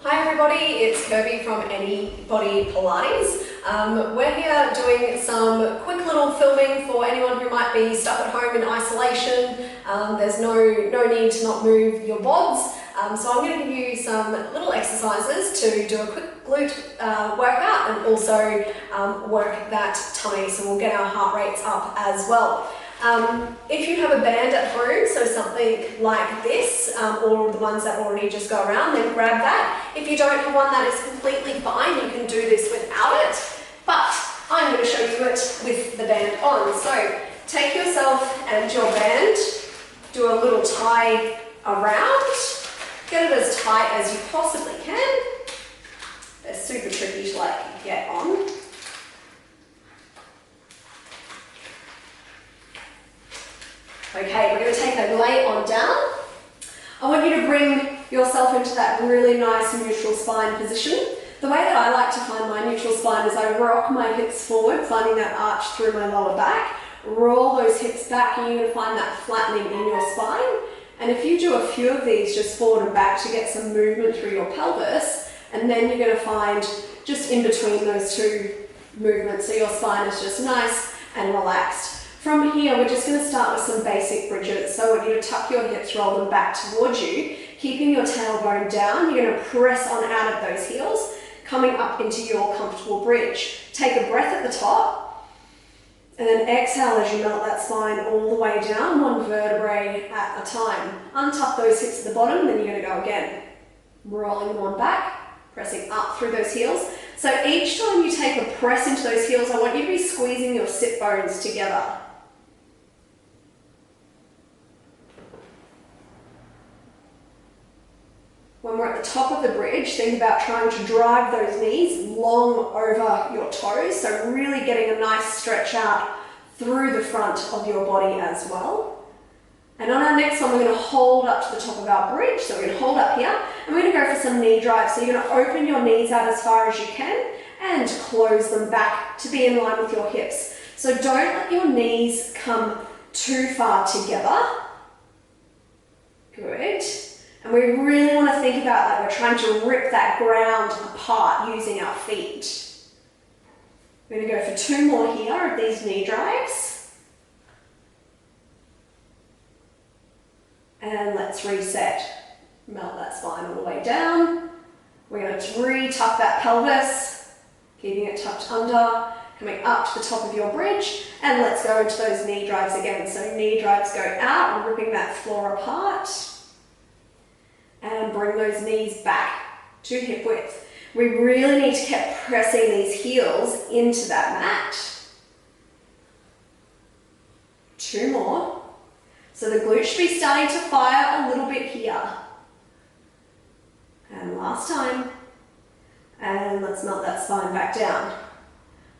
Hi everybody, it's Kirby from Anybody Pilates. We're here doing some quick little filming for anyone who might be stuck at home in isolation. There's no need to not move your bods. So I'm going to give you some little exercises to do a quick glute workout and also work that tummy, so we'll get our heart rates up as well. If you have a band at home, so something like this, or the ones that already just go around, then grab that. If you don't have one, that is completely fine. You can do this without it, but I'm going to show you it with the band on. So take yourself and your band, do a little tie around, get it as tight as you possibly can. They're super tricky to get on. Okay, we're going to take a lay on down. I want you to bring yourself into that really nice neutral spine position. The way that I like to find my neutral spine is I rock my hips forward, finding that arch through my lower back, roll those hips back, and you're going to find that flattening in your spine. And if you do a few of these just forward and back to get some movement through your pelvis, and then you're going to find just in between those two movements, so your spine is just nice and relaxed. From here, we're just going to start with some basic bridges. So I want you to tuck your hips, roll them back towards you, keeping your tailbone down. You're going to press on out of those heels, coming up into your comfortable bridge. Take a breath at the top, and then exhale as you melt that spine all the way down, one vertebrae at a time. Untuck those hips at the bottom, then you're going to go again. Rolling them on back, pressing up through those heels. So each time you take a press into those heels, I want you to be squeezing your sit bones together. When we're at the top of the bridge, think about trying to drive those knees long over your toes, so really getting a nice stretch out through the front of your body as well. And on our next one, we're going to hold up to the top of our bridge, so we're going to hold up here, and we're going to go for some knee drives. So you're going to open your knees out as far as you can, and close them back to be in line with your hips. So don't let your knees come too far together. Good. And we really want to think about we're trying to rip that ground apart using our feet. We're going to go for 2 more here of these knee drives. And let's reset. Melt that spine all the way down. We're going to re-tuck that pelvis, keeping it tucked under, coming up to the top of your bridge. And let's go into those knee drives again. So knee drives go out, ripping that floor apart. And bring those knees back to hip width. We really need to keep pressing these heels into that mat. 2 more. So the glutes should be starting to fire a little bit here. And last time. And let's melt that spine back down.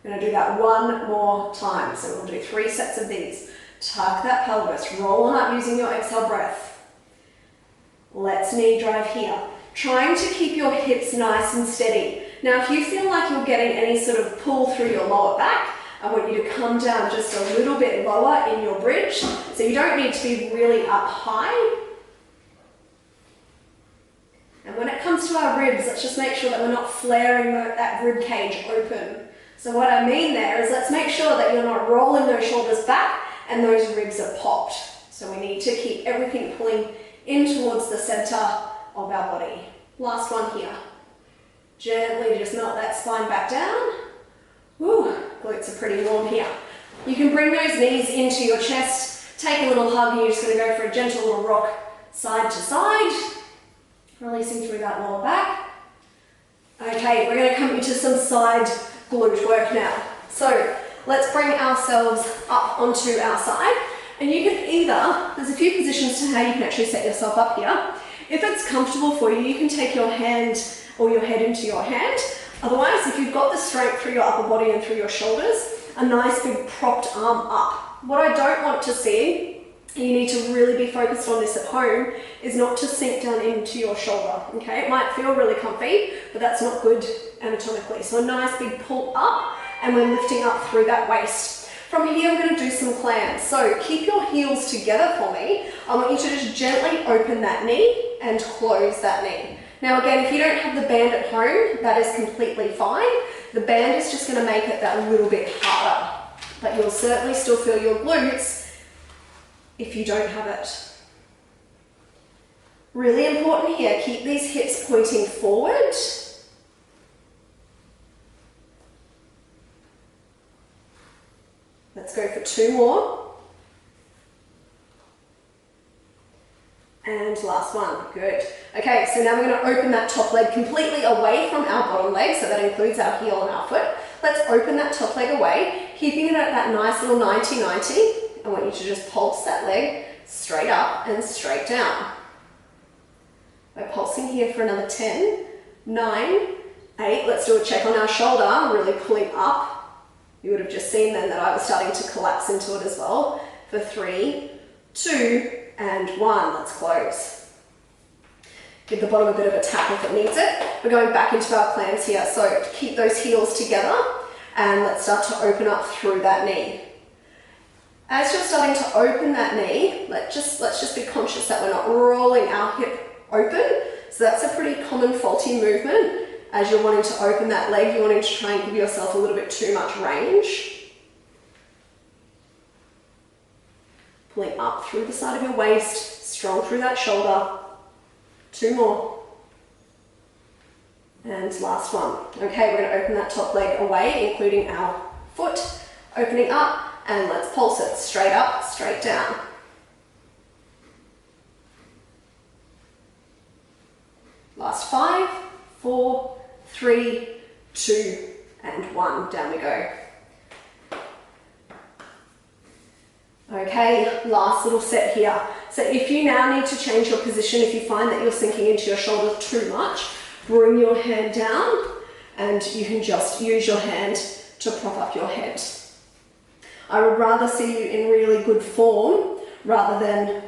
I'm going to do that 1 more time. So we'll do 3 sets of these. Tuck that pelvis, roll on up using your exhale breath. Let's knee drive here. Trying to keep your hips nice and steady. Now, if you feel like you're getting any sort of pull through your lower back, I want you to come down just a little bit lower in your bridge. So you don't need to be really up high. And when it comes to our ribs, let's just make sure that we're not flaring that rib cage open. So what I mean there is let's make sure that you're not rolling those shoulders back and those ribs are popped. So we need to keep everything pulling in towards the center of our body. Last one here. Gently just melt that spine back down. Woo, glutes are pretty warm here. You can bring those knees into your chest, take a little hug, and you're just going to go for a gentle little rock side to side, releasing through that lower back. Okay, we're going to come into some side glute work now. So let's bring ourselves up onto our side. And you can either, there's a few positions to how you can actually set yourself up here. If it's comfortable for you, you can take your hand or your head into your hand. Otherwise, if you've got the strength through your upper body and through your shoulders, a nice big propped arm up. What I don't want to see, you need to really be focused on this at home, is not to sink down into your shoulder, okay? It might feel really comfy, but that's not good anatomically. So a nice big pull up, and we're lifting up through that waist. From here, we're going to do some clams. So keep your heels together for me. I want you to just gently open that knee and close that knee. Now again, if you don't have the band at home, that is completely fine. The band is just going to make it that little bit harder, but you'll certainly still feel your glutes if you don't have it. Really important here, keep these hips pointing forward. Let's go for 2 more. And last one, good. Okay, so now we're going to open that top leg completely away from our bottom leg, so that includes our heel and our foot. Let's open that top leg away, keeping it at that nice little 90-90. I want you to just pulse that leg straight up and straight down. We're pulsing here for another 10, 9, 8. Let's do a check on our shoulder, really pulling up. You would have just seen then that I was starting to collapse into it as well. For 3, 2, and 1. Let's close. Give the bottom a bit of a tap if it needs it. We're going back into our clams here, so keep those heels together and let's start to open up through that knee. As you're starting to open that knee, let's just be conscious that we're not rolling our hip open. So that's a pretty common faulty movement. As you're wanting to open that leg, you're wanting to try and give yourself a little bit too much range. Pulling up through the side of your waist, strong through that shoulder. 2 more. And last one. Okay, we're going to open that top leg away, including our foot. Opening up, and let's pulse it straight up, straight down. Last 5, 4, 3, 2, and 1. Down we go. Okay, last little set here. So if you now need to change your position, if you find that you're sinking into your shoulder too much, bring your hand down and you can just use your hand to prop up your head. I would rather see you in really good form rather than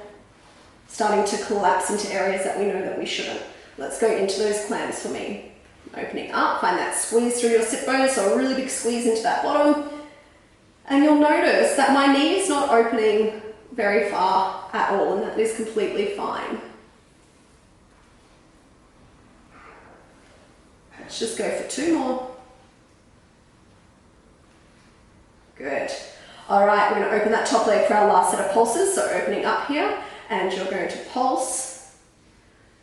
starting to collapse into areas that we know that we shouldn't. Let's go into those clams for me. Opening up, find that squeeze through your sit bones, so a really big squeeze into that bottom. And you'll notice that my knee is not opening very far at all, and that is completely fine. Let's just go for 2 more. Good. All right, we're going to open that top leg for our last set of pulses. So opening up here, and you're going to pulse.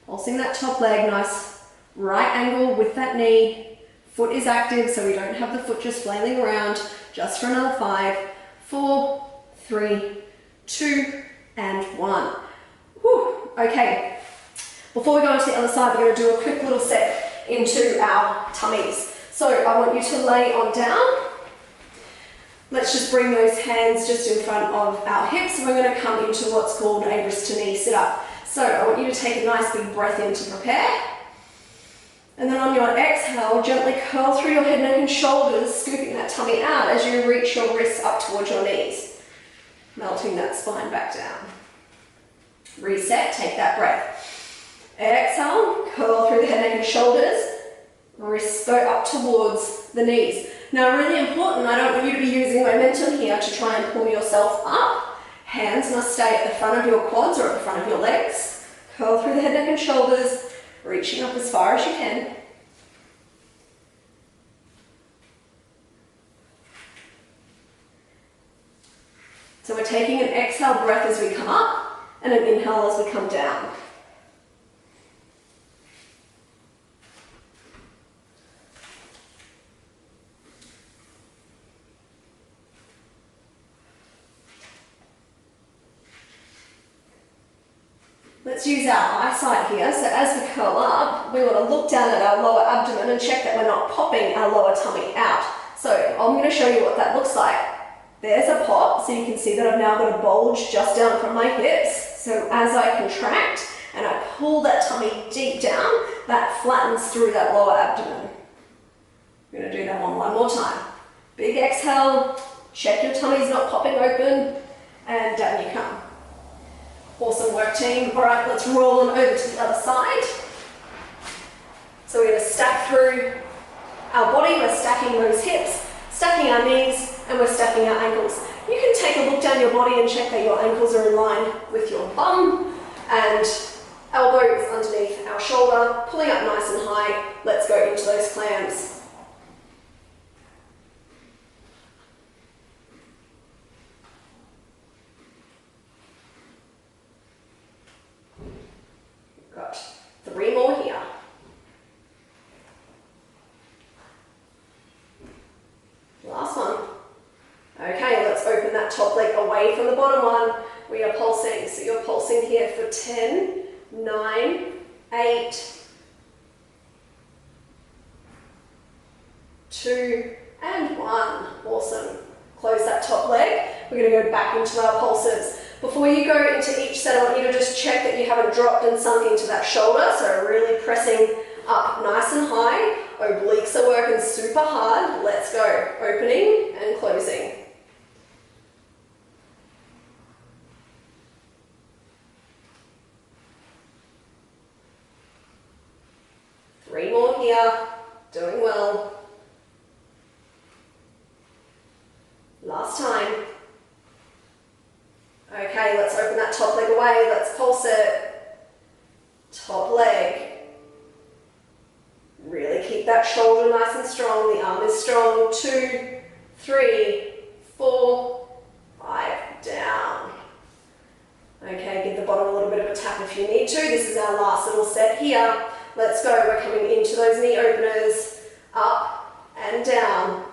Pulsing that top leg, nice right angle with that knee. Foot is active, so we don't have the foot just flailing around. Just for another 5, 4, 3, 2, and 1. Whew. Okay, before we go on to the other side, we're going to do a quick little set into our tummies. So I want you to lay on down. Let's just bring those hands just in front of our hips. We're going to come into what's called a wrist to knee sit up. So I want you to take a nice big breath in to prepare. And then on your exhale, gently curl through your head, neck and shoulders, scooping that tummy out as you reach your wrists up towards your knees. Melting that spine back down. Reset, take that breath. Exhale, curl through the head, neck and shoulders. Wrists go up towards the knees. Now really important, I don't want you to be using momentum here to try and pull yourself up. Hands must stay at the front of your quads or at the front of your legs. Curl through the head, neck and shoulders, reaching up as far as you can. So we're taking an exhale breath as we come up and an inhale as we come down. Let's use our eyesight here. So as we curl up, we want to look down at our lower abdomen and check that we're not popping our lower tummy out. So I'm going to show you what that looks like. There's a pop, so you can see that I've now got a bulge just down from my hips. So as I contract and I pull that tummy deep down, that flattens through that lower abdomen. We're going to do that one more time. Big exhale, check your tummy's not popping open, and down you come. Awesome work, team. All right, let's roll on over to the other side. So we're going to stack through our body. We're stacking those hips, stacking our knees, and we're stacking our ankles. You can take a look down your body and check that your ankles are in line with your bum. And Elbow is underneath our shoulder, pulling up nice and high. Let's go into those clams. Got 3 more here. Last one. Okay, let's open that top leg away from the bottom one. We are pulsing, so you're pulsing here for 10, 9, 8, 2, and 1. Awesome. Close that top leg. We're going to go back into our pulses. Before you go into each set, I want you to just check that you haven't dropped and sunk into that shoulder, so really pressing up nice and high. Obliques are working super hard. Let's go. Opening and closing. Three more here. Doing well. Last time. Okay, let's open that top leg away. Let's pulse it. Top leg. Really keep that shoulder nice and strong. The arm is strong. 2, 3, 4, 5. Down. Okay, give the bottom a little bit of a tap if you need to. This is our last little set here. Let's go. We're coming into those knee openers. Up and down.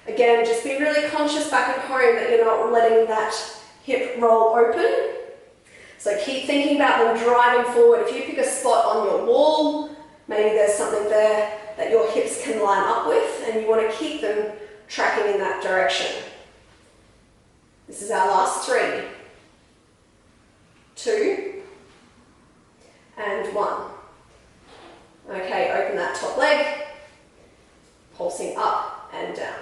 Again, just be really conscious back at home that you're not letting that hip roll open. So keep thinking about them driving forward. If you pick a spot on your wall, maybe there's something there that your hips can line up with, and you want to keep them tracking in that direction. This is our last 3, 2, and 1. Okay, open that top leg, pulsing up and down.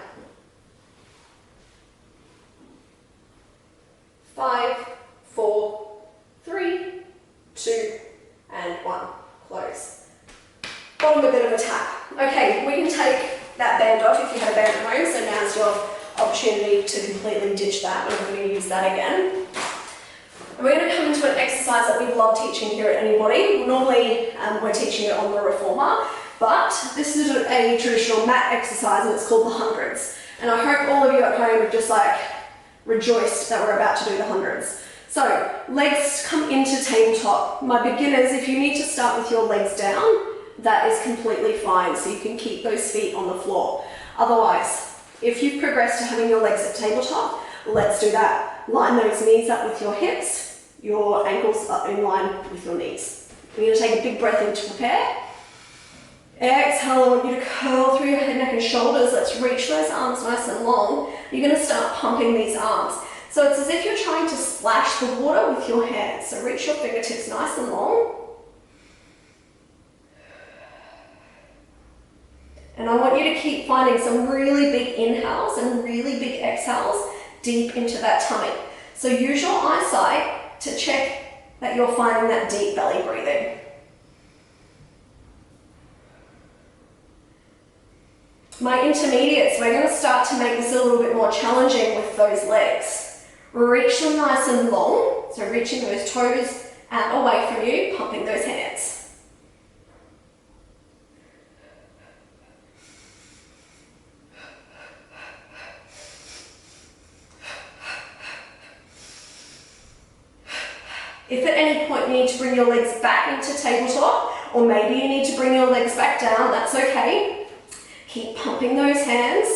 5, 4, 3, 2, and 1. Close. Bottom a bit of a tap. Okay, we can take that band off if you have a band at home, so now's your opportunity to completely ditch that. We're not going to use that again. And we're going to come into an exercise that we love teaching here at Anybody. Normally we're teaching it on the reformer, but this is a traditional mat exercise and it's called the hundreds. And I hope all of you at home are just like rejoiced that we're about to do the hundreds. So legs come into tabletop. My beginners, if you need to start with your legs down, that is completely fine, so you can keep those feet on the floor. Otherwise, if you've progressed to having your legs at tabletop, let's do that. Line those knees up with your hips, your ankles are in line with your knees. We're going to take a big breath in to prepare. Exhale, I want you to curl through your head, neck and shoulders. Let's reach those arms nice and long. You're going to start pumping these arms. So it's as if you're trying to splash the water with your hands. So reach your fingertips nice and long. And I want you to keep finding some really big inhales and really big exhales deep into that tummy. So use your eyesight to check that you're finding that deep belly breathing. My intermediates, we're going to start to make this a little bit more challenging with those legs. Reach them nice and long, so reaching those toes out away from you, pumping those hands. If at any point you need to bring your legs back into tabletop, or maybe you need to bring your legs back down, that's okay. Keep pumping those hands,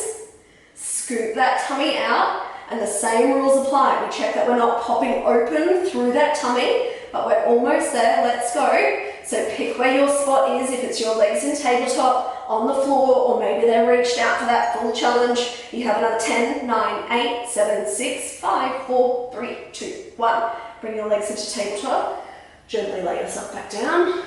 scoop that tummy out, and the same rules apply. We check that we're not popping open through that tummy, but we're almost there. Let's go. So pick where your spot is, if it's your legs in tabletop, on the floor, or maybe they're reached out for that full challenge. You have another 10, 9, 8, 7, 6, 5, 4, 3, 2, 1. Bring your legs into tabletop. Gently lay yourself back down.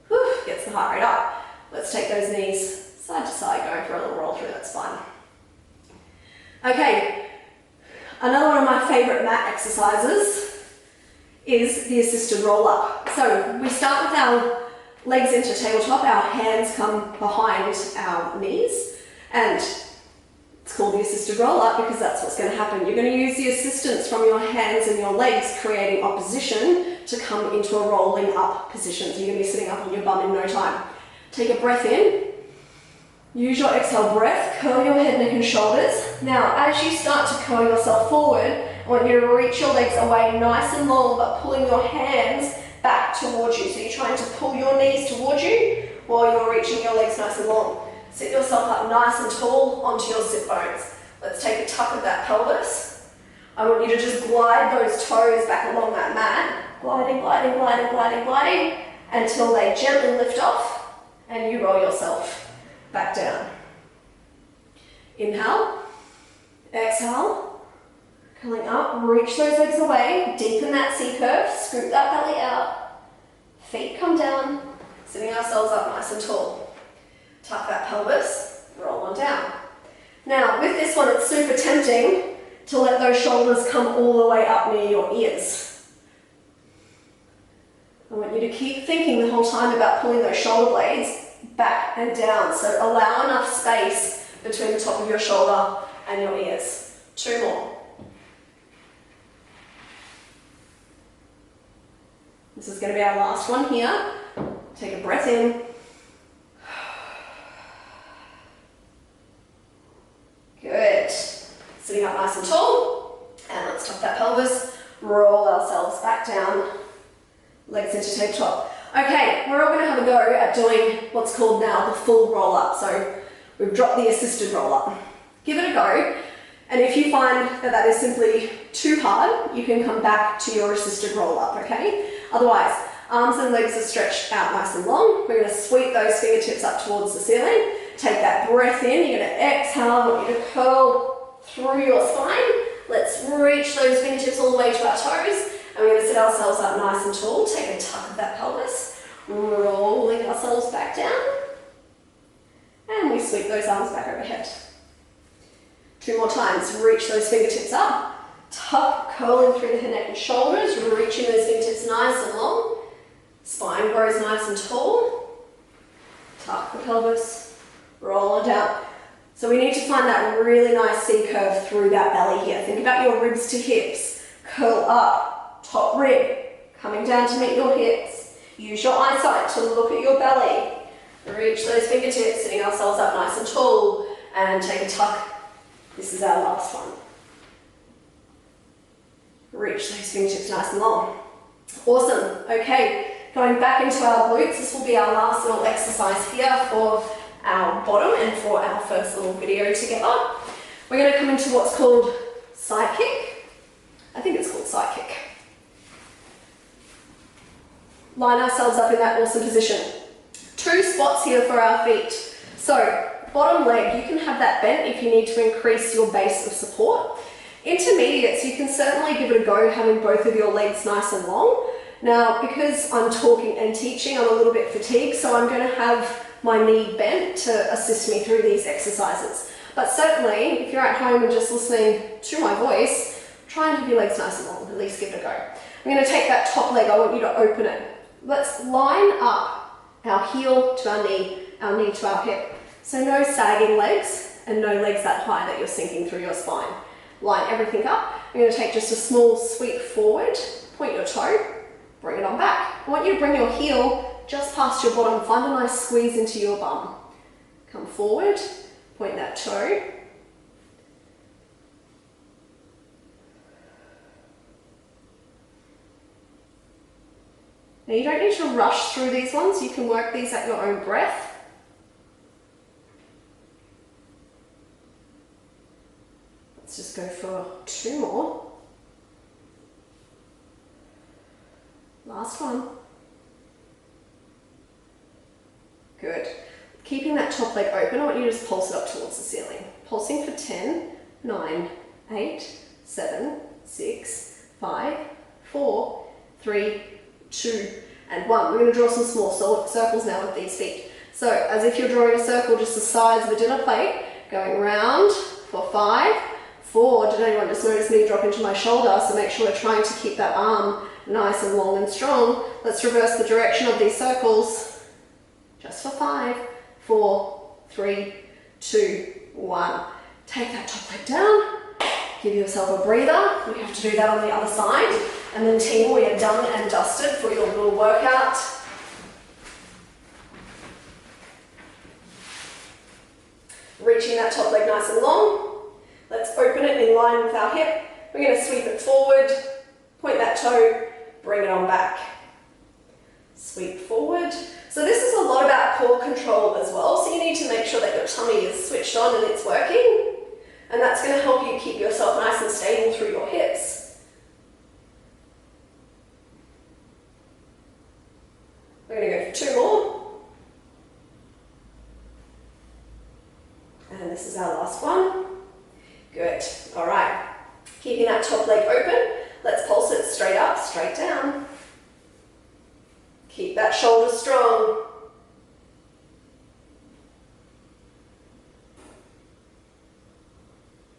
Whew, gets the heart rate up. Let's take those knees side to side, going for a little roll through, that's fine. Okay, another one of my favorite mat exercises is the assisted roll up. So we start with our legs into tabletop, our hands come behind our knees, and it's called the assisted roll up because that's what's going to happen. You're going to use the assistance from your hands and your legs, creating opposition to come into a rolling up position. So you're going to be sitting up on your bum in no time. Take a breath in. Use your exhale breath, curl your head, neck and shoulders. Now, as you start to curl yourself forward, I want you to reach your legs away nice and long, but pulling your hands back towards you. So you're trying to pull your knees towards you while you're reaching your legs nice and long. Sit yourself up nice and tall onto your sit bones. Let's take a tuck of that pelvis. I want you to just glide those toes back along that mat. Gliding, gliding, gliding, gliding, gliding, until they gently lift off and you roll yourself back down. Inhale, exhale, curling up, reach those legs away, deepen that C curve, scoop that belly out, feet come down, sitting ourselves up nice and tall. Tuck that pelvis, roll on down. Now with this one, it's super tempting to let those shoulders come all the way up near your ears. I want you to keep thinking the whole time about pulling those shoulder blades back and down. So allow enough space between the top of your shoulder and your ears. 2 more. This is going to be our last one here. Take a breath in. Good. Sitting up nice and tall. And let's tuck that pelvis. Roll ourselves back down. Legs into tabletop. Okay, we're all going to have a go at doing what's called now the full roll up. So we've dropped the assisted roll up. Give it a go. And if you find that that is simply too hard, you can come back to your assisted roll up, okay? Otherwise, arms and legs are stretched out nice and long. We're going to sweep those fingertips up towards the ceiling. Take that breath in. You're going to exhale. I want you to curl through your spine. Let's reach those fingertips all the way to our toes. And we're going to sit ourselves up nice and tall. Take a tuck of that pelvis. Rolling ourselves back down. And we sweep those arms back overhead. 2 more times. Reach those fingertips up. Tuck, curling through the head, neck and shoulders. Reaching those fingertips nice and long. Spine grows nice and tall. Tuck the pelvis. Roll on down. So we need to find that really nice C curve through that belly here. Think about your ribs to hips. Curl up. Top rib coming down to meet your hips. Use your eyesight to look at your belly. Reach those fingertips, sitting ourselves up nice and tall, and take a tuck. This is our last one. Reach those fingertips nice and long. Awesome. Okay, going back into our glutes. This will be our last little exercise here for our bottom and for our first little video together. We're going to come into what's called side kick. I think it's called side kick. Line ourselves up in that awesome position. 2 spots here for our feet. So, bottom leg, you can have that bent if you need to increase your base of support. Intermediates, you can certainly give it a go having both of your legs nice and long. Now, because I'm talking and teaching, I'm a little bit fatigued, so I'm going to have my knee bent to assist me through these exercises. But certainly, if you're at home and just listening to my voice, try and have your legs nice and long, at least give it a go. I'm going to take that top leg, I want you to open it. Let's line up our heel to our knee to our hip. So no sagging legs and no legs that high that you're sinking through your spine. Line everything up. I'm going to take just a small sweep forward, point your toe, bring it on back. I want you to bring your heel just past your bottom, find a nice squeeze into your bum. Come forward, point that toe. Now you don't need to rush through these ones, you can work these at your own breath. Let's just go for 2 more. Last one. Good. Keeping that top leg open, I want you to just pulse it up towards the ceiling. Pulsing for 10, 9, 8, 7, 6, 5, 4, 3, 2, and 1. We're going to draw some small circles now with these feet. So as if you're drawing a circle just the size of a dinner plate, going round for 5, 4. Did anyone just notice me drop into my shoulder? So make sure we're trying to keep that arm nice and long and strong. Let's reverse the direction of these circles. Just for 5, 4, 3, 2, 1. Take that top leg down. Give yourself a breather. We have to do that on the other side. And then team, we are done and dusted for your little workout. Reaching that top leg nice and long. Let's open it in line with our hip. We're going to sweep it forward, point that toe, bring it on back. Sweep forward. So this is a lot about core control as well, so you need to make sure that your tummy is switched on and it's working. And that's going to help you keep yourself nice and stable through your hips. We're going to go for 2 more. And this is our last one. Good. All right. Keeping that top leg open, let's pulse it straight up, straight down. Keep that shoulder strong.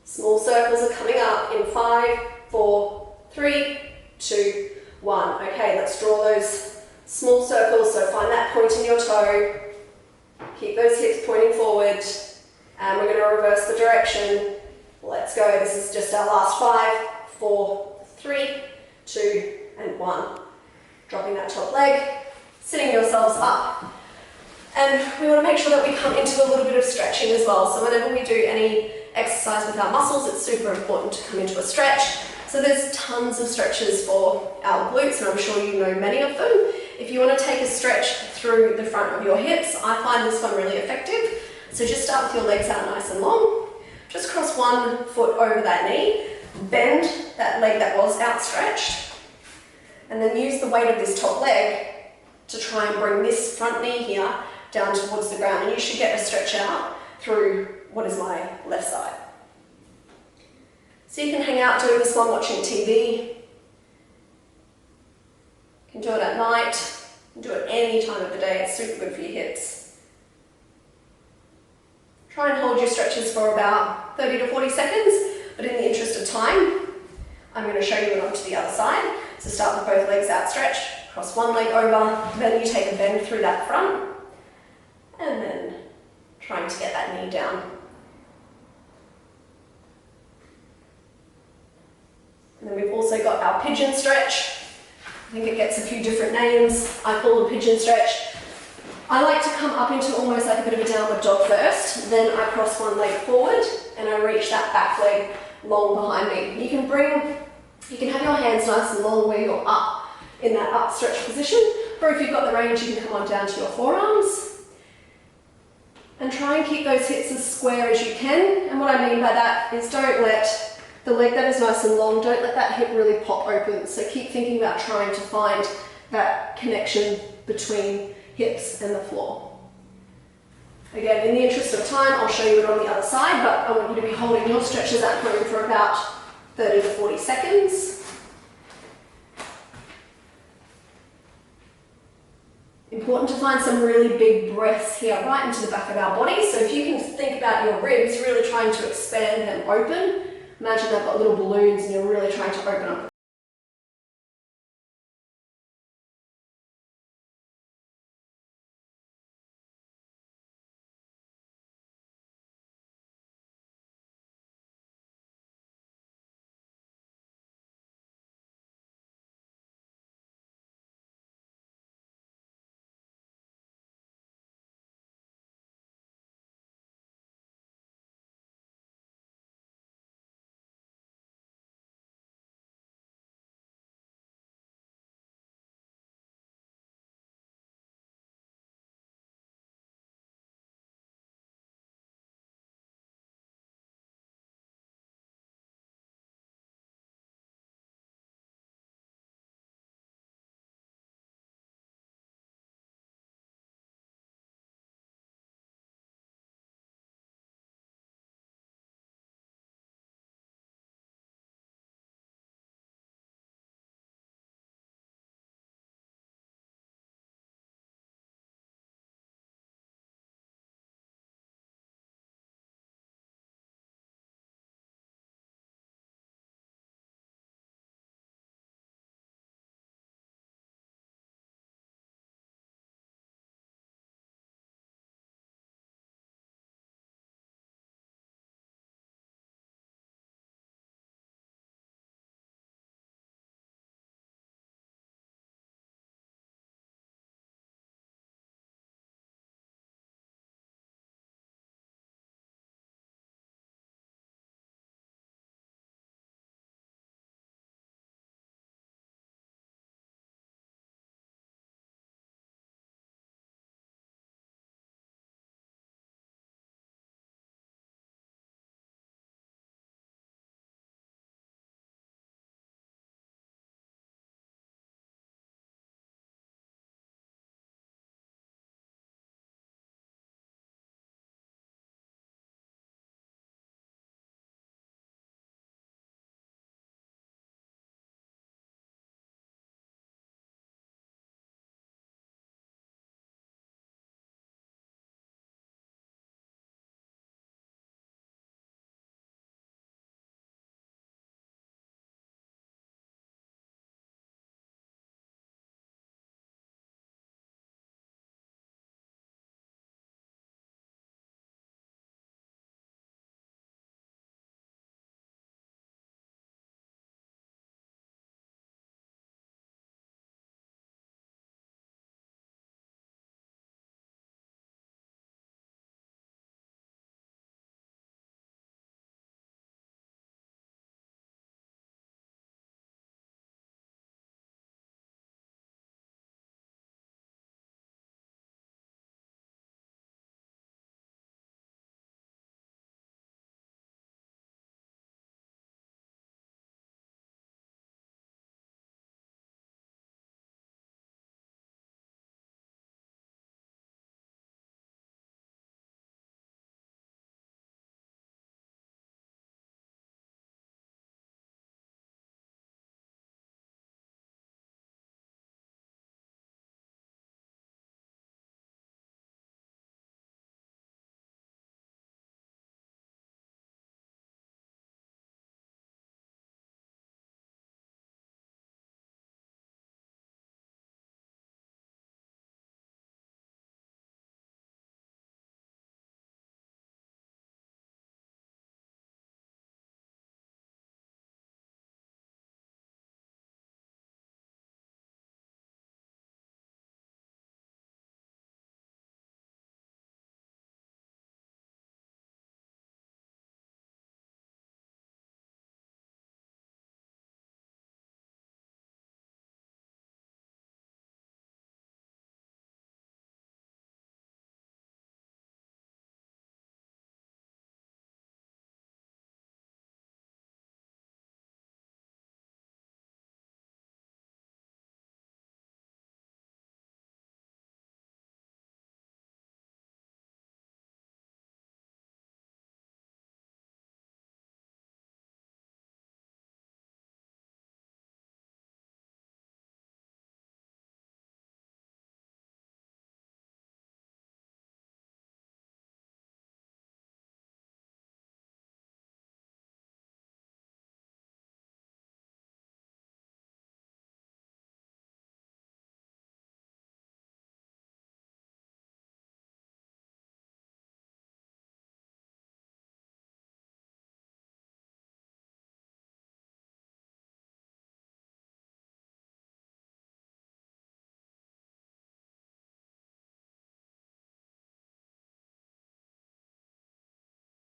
Small circles are coming up in 5, 4, 3, 2, 1. Okay, let's draw those small circles. So find that point in your toe. Keep those hips pointing forward. And we're going to reverse the direction. Let's go. This is just our last 5, 4, 3, 2, and 1. Dropping that top leg, sitting yourselves up. And we want to make sure that we come into a little bit of stretching as well. So whenever we do any exercise with our muscles, it's super important to come into a stretch. So there's tons of stretches for our glutes, and I'm sure you know many of them. If you want to take a stretch through the front of your hips, I find this one really effective. So just start with your legs out nice and long. Just cross one foot over that knee, bend that leg that was outstretched, and then use the weight of this top leg to try and bring this front knee here down towards the ground. And you should get a stretch out through what is my left side. So you can hang out doing this while watching TV. You can do it at night. You can do it any time of the day. It's super good for your hips. Try and hold your stretches for about 30 to 40 seconds, but in the interest of time, I'm going to show you it onto the other side. So start with both legs outstretched, cross one leg over, then you take a bend through that front, and then trying to get that knee down. And then we've also got our pigeon stretch. I think it gets a few different names. I call it a pigeon stretch. I like to come up into almost like a bit of a downward dog first, then I cross one leg forward and I reach that back leg long behind me. You can have your hands nice and long where you're up in that upstretched position, or if you've got the range, you can come on down to your forearms. And try and keep those hips as square as you can. And what I mean by that is don't let the leg that is nice and long, don't let that hip really pop open. So keep thinking about trying to find that connection between hips and the floor. Again, in the interest of time, I'll show you it on the other side, but I want you to be holding your stretches at home for about 30 to 40 seconds. Important to find some really big breaths here, right into the back of our body. So if you can think about your ribs, really trying to expand them open. Imagine they've got little balloons and you're really trying to open up